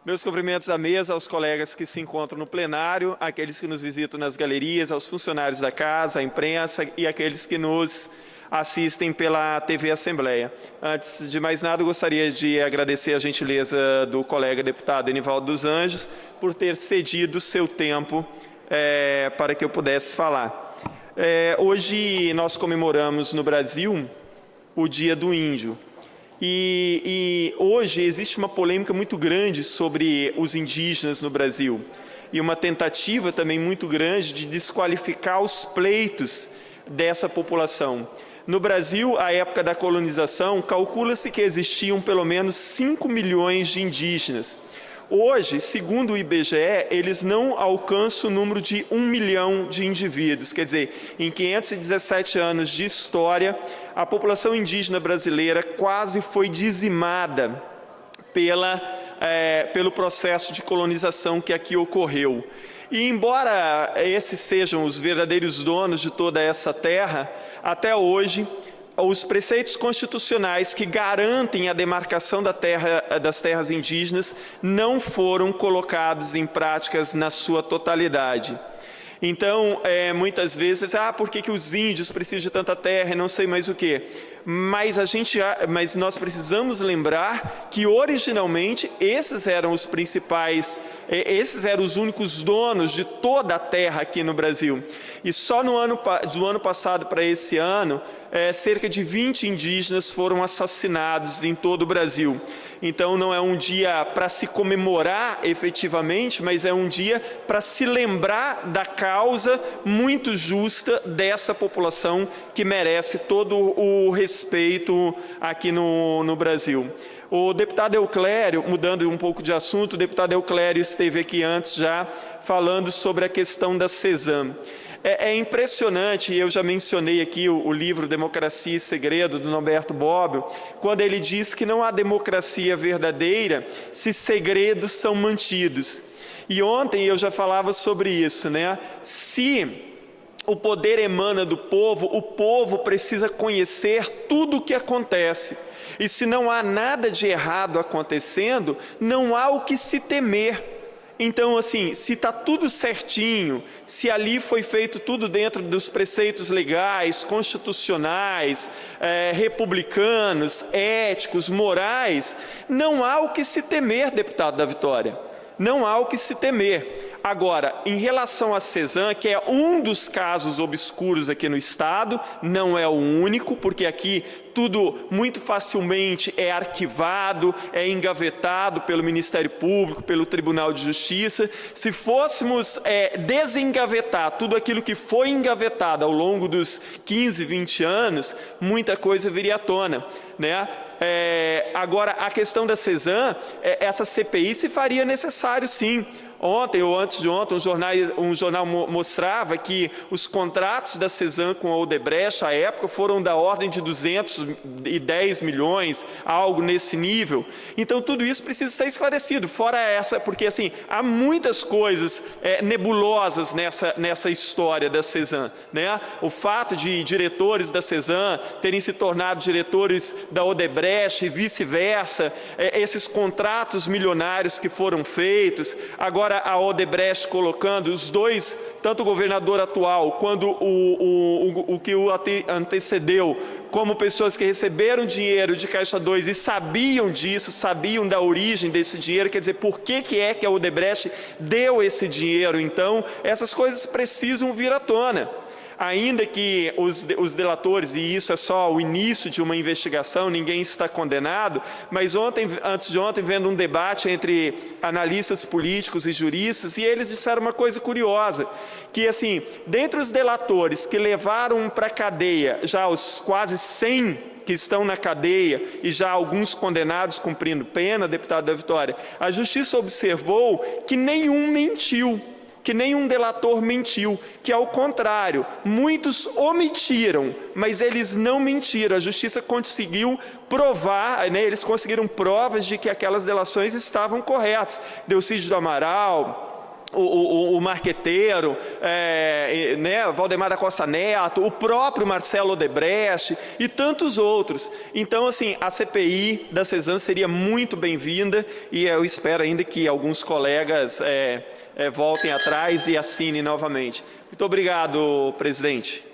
Meus cumprimentos à mesa, aos colegas que se encontram no plenário, àqueles que nos visitam nas galerias, aos funcionários da casa, à imprensa e àqueles que nos assistem pela TV Assembleia. Antes de mais nada, gostaria de agradecer a gentileza do colega deputado Enivaldo dos Anjos por ter cedido seu tempo para que eu pudesse falar. Hoje nós comemoramos no Brasil o Dia do Índio. E hoje existe uma polêmica muito grande sobre os indígenas no Brasil e uma tentativa também muito grande de desqualificar os pleitos dessa população. No Brasil, à época da colonização, calcula-se que existiam pelo menos 5 milhões de indígenas. Hoje, segundo o IBGE, eles não alcançam o número de 1 milhão de indivíduos. Quer dizer, em 517 anos de história, a população indígena brasileira quase foi dizimada pelo processo de colonização que aqui ocorreu. E embora esses sejam os verdadeiros donos de toda essa terra, até hoje, os preceitos constitucionais que garantem a demarcação das terras indígenas não foram colocados em práticas na sua totalidade. Então, muitas vezes, por que os índios precisam de tanta terra e não sei mais o quê? Mas nós precisamos lembrar que, originalmente, esses eram os principais, esses eram os únicos donos de toda a terra aqui no Brasil. E só do ano passado para esse ano, cerca de 20 indígenas foram assassinados em todo o Brasil. Então, não é um dia para se comemorar efetivamente, mas é um dia para se lembrar da causa muito justa dessa população que merece todo o respeito aqui no Brasil. O deputado Euclério, mudando um pouco de assunto, o deputado Euclério esteve aqui antes já falando sobre a questão da CESAM. É impressionante, e eu já mencionei aqui o livro Democracia e Segredo, do Norberto Bobbio, quando ele diz que não há democracia verdadeira se segredos são mantidos. E ontem eu já falava sobre isso, né? Se o poder emana do povo, o povo precisa conhecer tudo o que acontece. E se não há nada de errado acontecendo, não há o que se temer. Então, assim, se está tudo certinho, se ali foi feito tudo dentro dos preceitos legais, constitucionais, republicanos, éticos, morais, não há o que se temer, deputado da Vitória. Não há o que se temer. Agora, em relação à CESAM, que é um dos casos obscuros aqui no Estado, não é o único, porque aqui tudo muito facilmente é arquivado, é engavetado pelo Ministério Público, pelo Tribunal de Justiça. Se fôssemos desengavetar tudo aquilo que foi engavetado ao longo dos 15, 20 anos, muita coisa viria à tona, né? Agora, a questão da CESAM, essa CPI se faria necessário, sim. Ontem ou antes de ontem, um jornal mostrava que os contratos da CESAM com a Odebrecht, à época, foram da ordem de 210 milhões, algo nesse nível. Então, tudo isso precisa ser esclarecido, fora essa, porque assim, há muitas coisas nebulosas nessa história da CESAM, né? O fato de diretores da CESAM terem se tornado diretores da Odebrecht e vice-versa, esses contratos milionários que foram feitos, agora a Odebrecht colocando os dois, tanto o governador atual quanto o que o antecedeu, como pessoas que receberam dinheiro de Caixa 2 e sabiam disso, sabiam da origem desse dinheiro, quer dizer, por que a Odebrecht deu esse dinheiro? Então, essas coisas precisam vir à tona. Ainda que os delatores, e isso é só o início de uma investigação, ninguém está condenado, mas antes de ontem, vendo um debate entre analistas políticos e juristas, e eles disseram uma coisa curiosa, que assim, dentre os delatores que levaram para a cadeia já os quase 100 que estão na cadeia e já alguns condenados cumprindo pena, deputado da Vitória, a Justiça observou que nenhum mentiu, que nenhum delator mentiu, que ao contrário, muitos omitiram, mas eles não mentiram. A Justiça conseguiu provar, né, eles conseguiram provas de que aquelas delações estavam corretas. Delcídio do Amaral, o marqueteiro, né, Valdemar da Costa Neto, o próprio Marcelo Odebrecht e tantos outros. Então, assim, a CPI da CESAM seria muito bem-vinda e eu espero ainda que alguns colegas voltem atrás e assinem novamente. Muito obrigado, presidente.